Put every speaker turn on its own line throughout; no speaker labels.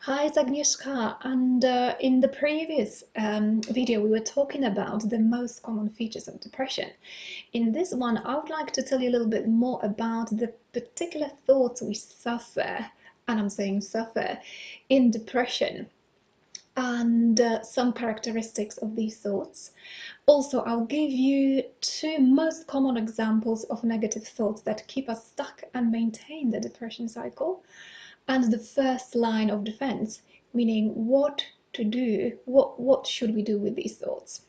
Hi, it's Agnieszka, and in the previous video we were talking about the most common features of depression. In this one, I would like to tell you a little bit more about the particular thoughts we suffer, and I'm saying suffer, in depression, and some characteristics of these thoughts. Also, I'll give you two most common examples of negative thoughts that keep us stuck and maintain the depression cycle, and the first line of defense, meaning what to do, what should we do with these thoughts.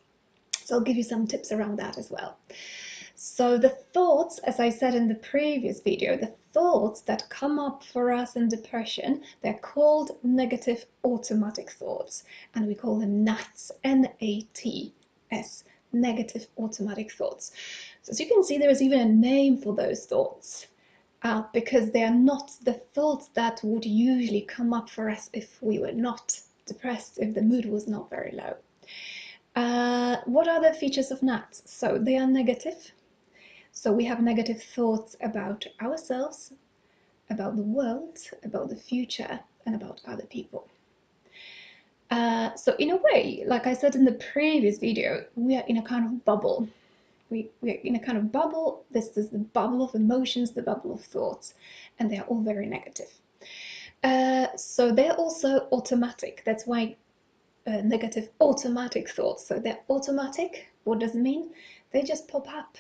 So I'll give you some tips around that as well. So the thoughts, as I said in the previous video, the thoughts that come up for us in depression, they're called negative automatic thoughts, and we call them NATS, N-A-T-S, negative automatic thoughts. So as you can see, there is even a name for those thoughts. Because they are not the thoughts that would usually come up for us if we were not depressed, if the mood was not very low. What are the features of NATS? So they are negative. So we have negative thoughts about ourselves, about the world, about the future, and about other people. So in a way, like I said in the previous video, we are in a kind of bubble. We're in a kind of bubble. This is the bubble of emotions, the bubble of thoughts, and they are all very negative. So they're also automatic. That's why negative automatic thoughts. So they're automatic. What does it mean? They just pop up.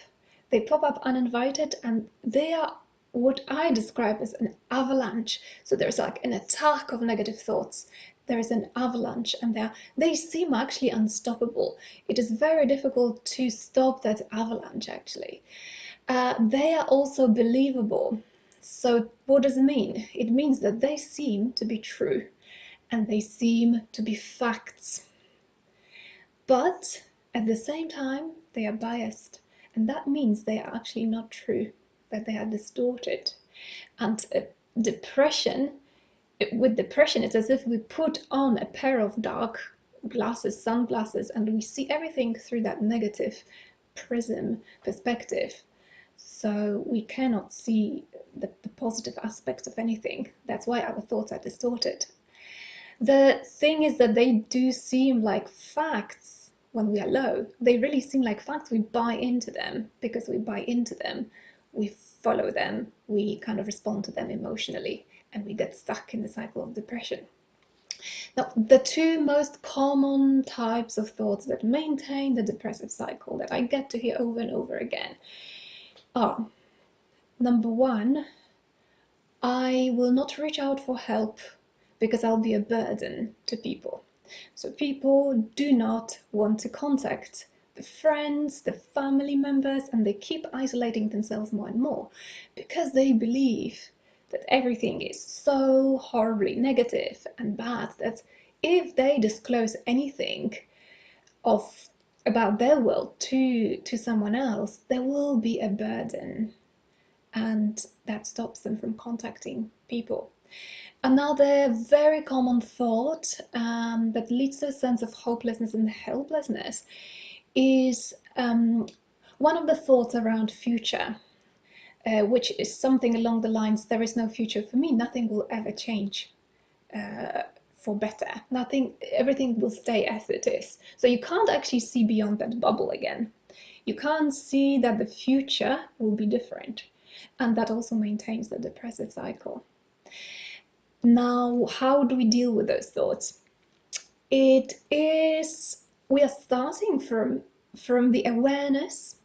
They pop up uninvited, and they are what I describe as an avalanche. So there's like an attack of negative thoughts. There is an avalanche, and they seem actually unstoppable. It is very difficult to stop that avalanche, actually. They are also believable. So what does it mean? It means that they seem to be true, and they seem to be facts. But at the same time, they are biased, and that means they are actually not true, that they are distorted. And depression, with depression, it's as if we put on a pair of dark glasses, sunglasses, and we see everything through that negative prism perspective. So we cannot see the positive aspects of anything. That's why our thoughts are distorted. The thing is that they do seem like facts when we are low. They really seem like facts. We buy into them. Because we buy into them, we follow them, we kind of respond to them emotionally, and we get stuck in the cycle of depression. Now, the two most common types of thoughts that maintain the depressive cycle that I get to hear over and over again are: number one, I will not reach out for help because I'll be a burden to people. So people do not want to contact the friends, the family members, and they keep isolating themselves more and more because they believe that everything is so horribly negative and bad that if they disclose anything of about their world to someone else, there will be a burden, and that stops them from contacting people. Another very common thought that leads to a sense of hopelessness and helplessness is one of the thoughts around future, which is something along the lines, there is no future for me, nothing will ever change for better, everything will stay as it is. So you can't actually see beyond that bubble again. You can't see that the future will be different, and that also maintains the depressive cycle. Now, how do we deal with those thoughts? We are starting from the awareness,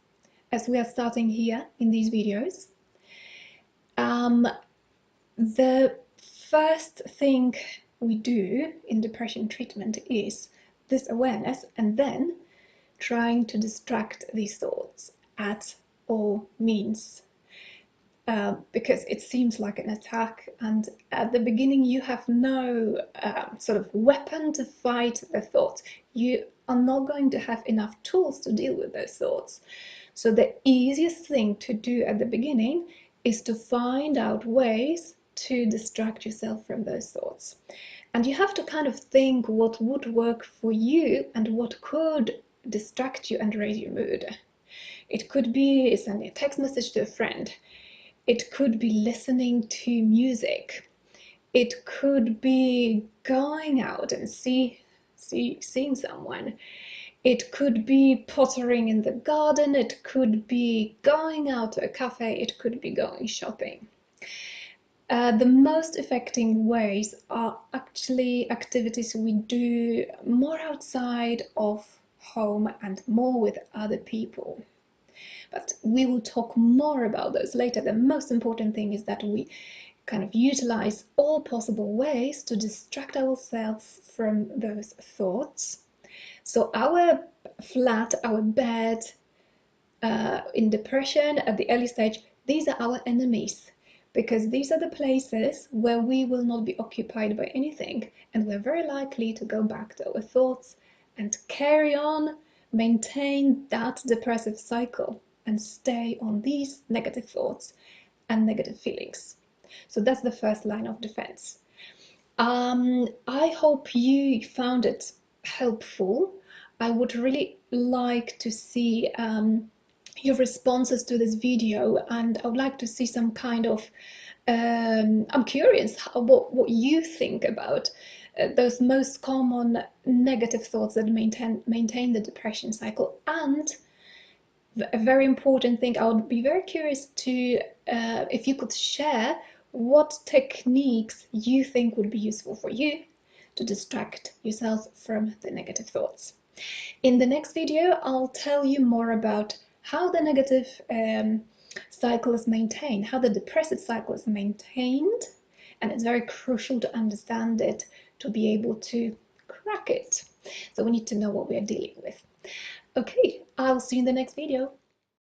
as we are starting here in these videos. The first thing we do in depression treatment is this awareness, and then trying to distract these thoughts at all means. Because it seems like an attack, and at the beginning you have no sort of weapon to fight the thoughts. You are not going to have enough tools to deal with those thoughts. So the easiest thing to do at the beginning is to find out ways to distract yourself from those thoughts. And you have to kind of think what would work for you and what could distract you and raise your mood. It could be sending a text message to a friend. It could be listening to music. It could be going out and seeing someone. It could be pottering in the garden. It could be going out to a cafe. It could be going shopping. The most affecting ways are actually activities we do more outside of home and more with other people. But we will talk more about those later. The most important thing is that we kind of utilize all possible ways to distract ourselves from those thoughts. So our flat, our bed, in depression at the early stage, these are our enemies because these are the places where we will not be occupied by anything, and we're very likely to go back to our thoughts and carry on, maintain that depressive cycle, and stay on these negative thoughts and negative feelings. So that's the first line of defense. I hope you found it helpful. I would really like to see your responses to this video, and I would like to see some kind of I'm curious what you think about those most common negative thoughts that maintain the depression cycle. And a very important thing, I would be very curious to if you could share what techniques you think would be useful for you to distract yourself from the negative thoughts. In the next video, I'll tell you more about how the negative cycle is maintained, how the depressive cycle is maintained, and it's very crucial to understand it to be able to crack it. So we need to know what we are dealing with. Okay, I'll see you in the next video.